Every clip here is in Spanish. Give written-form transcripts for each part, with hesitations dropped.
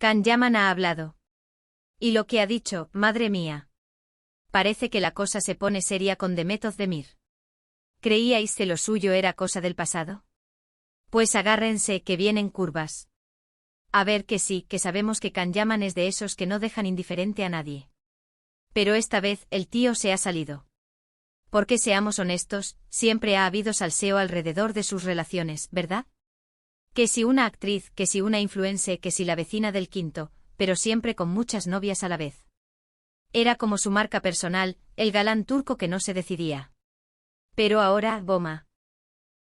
Can Yaman ha hablado. Y lo que ha dicho, madre mía. Parece que la cosa se pone seria con Demet Özdemir. ¿Creíais que lo suyo era cosa del pasado? Pues agárrense que vienen curvas. A ver que sí, que sabemos que Can Yaman es de esos que no dejan indiferente a nadie. Pero esta vez el tío se ha salido. Porque seamos honestos, siempre ha habido salseo alrededor de sus relaciones, ¿verdad? Que si una actriz, que si una influencer, que si la vecina del quinto, pero siempre con muchas novias a la vez. Era como su marca personal, el galán turco que no se decidía. Pero ahora, bomba.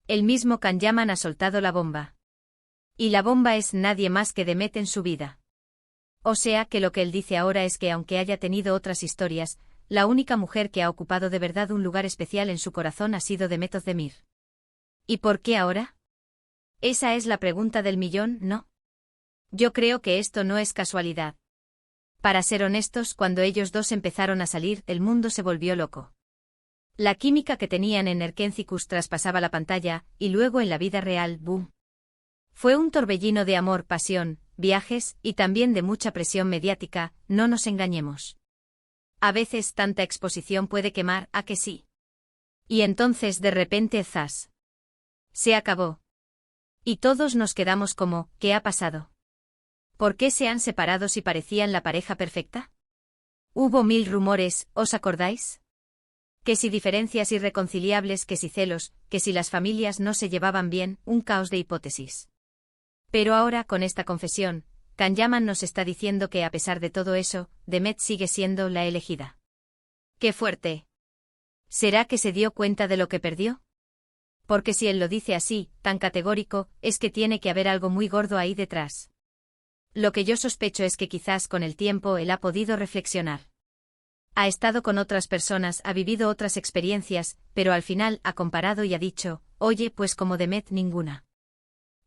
El mismo Can Yaman ha soltado la bomba. Y la bomba es nadie más que Demet en su vida. O sea que lo que él dice ahora es que aunque haya tenido otras historias, la única mujer que ha ocupado de verdad un lugar especial en su corazón ha sido Demet Özdemir. ¿Y por qué ahora? Esa es la pregunta del millón, ¿no? Yo creo que esto no es casualidad. Para ser honestos, cuando ellos dos empezaron a salir, el mundo se volvió loco. La química que tenían en Erkencicus traspasaba la pantalla, y luego en la vida real, ¡boom! Fue un torbellino de amor, pasión, viajes, y también de mucha presión mediática, no nos engañemos. A veces tanta exposición puede quemar, ¿a que sí? Y entonces de repente ¡zas! Se acabó. Y todos nos quedamos como, ¿qué ha pasado? ¿Por qué se han separado si parecían la pareja perfecta? Hubo 1000 rumores, ¿os acordáis? Que si diferencias irreconciliables, que si celos, que si las familias no se llevaban bien, un caos de hipótesis. Pero ahora, con esta confesión, Can Yaman nos está diciendo que a pesar de todo eso, Demet sigue siendo la elegida. ¡Qué fuerte! ¿Será que se dio cuenta de lo que perdió? Porque si él lo dice así, tan categórico, es que tiene que haber algo muy gordo ahí detrás. Lo que yo sospecho es que quizás con el tiempo él ha podido reflexionar. Ha estado con otras personas, ha vivido otras experiencias, pero al final ha comparado y ha dicho, oye, pues como Demet ninguna.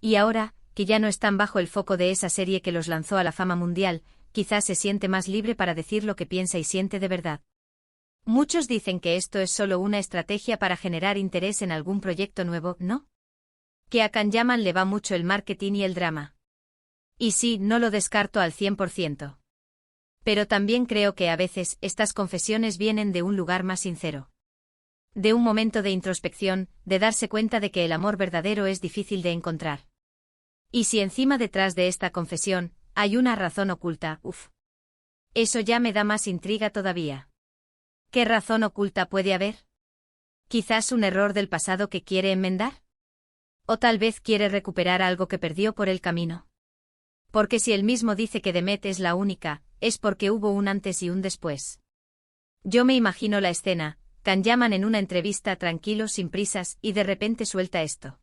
Y ahora, que ya no están bajo el foco de esa serie que los lanzó a la fama mundial, quizás se siente más libre para decir lo que piensa y siente de verdad. Muchos dicen que esto es solo una estrategia para generar interés en algún proyecto nuevo, ¿no? Que a Can Yaman le va mucho el marketing y el drama. Y sí, no lo descarto al 100%. Pero también creo que a veces estas confesiones vienen de un lugar más sincero. De un momento de introspección, de darse cuenta de que el amor verdadero es difícil de encontrar. Y si encima detrás de esta confesión hay una razón oculta, eso ya me da más intriga todavía. ¿Qué razón oculta puede haber? ¿Quizás un error del pasado que quiere enmendar? ¿O tal vez quiere recuperar algo que perdió por el camino? Porque si él mismo dice que Demet es la única, es porque hubo un antes y un después. Yo me imagino la escena, Can Yaman en una entrevista tranquilo, sin prisas, y de repente suelta esto.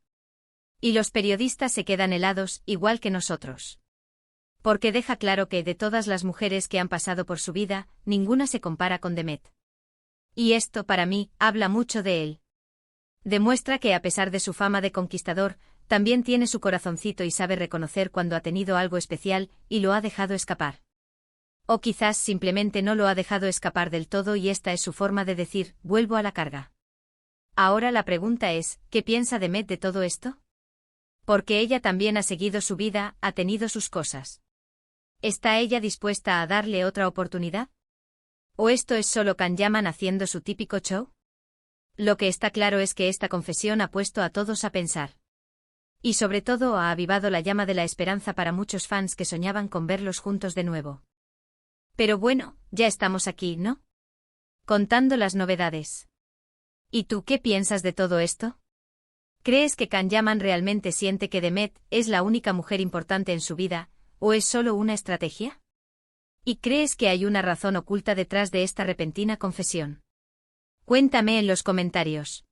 Y los periodistas se quedan helados, igual que nosotros. Porque deja claro que de todas las mujeres que han pasado por su vida, ninguna se compara con Demet. Y esto, para mí, habla mucho de él. Demuestra que a pesar de su fama de conquistador, también tiene su corazoncito y sabe reconocer cuando ha tenido algo especial, y lo ha dejado escapar. O quizás simplemente no lo ha dejado escapar del todo y esta es su forma de decir, vuelvo a la carga. Ahora la pregunta es, ¿qué piensa Demet de todo esto? Porque ella también ha seguido su vida, ha tenido sus cosas. ¿Está ella dispuesta a darle otra oportunidad? ¿O esto es solo Can Yaman haciendo su típico show? Lo que está claro es que esta confesión ha puesto a todos a pensar. Y sobre todo ha avivado la llama de la esperanza para muchos fans que soñaban con verlos juntos de nuevo. Pero bueno, ya estamos aquí, ¿no? Contando las novedades. ¿Y tú qué piensas de todo esto? ¿Crees que Can Yaman realmente siente que Demet es la única mujer importante en su vida, o es solo una estrategia? ¿Y crees que hay una razón oculta detrás de esta repentina confesión? Cuéntame en los comentarios.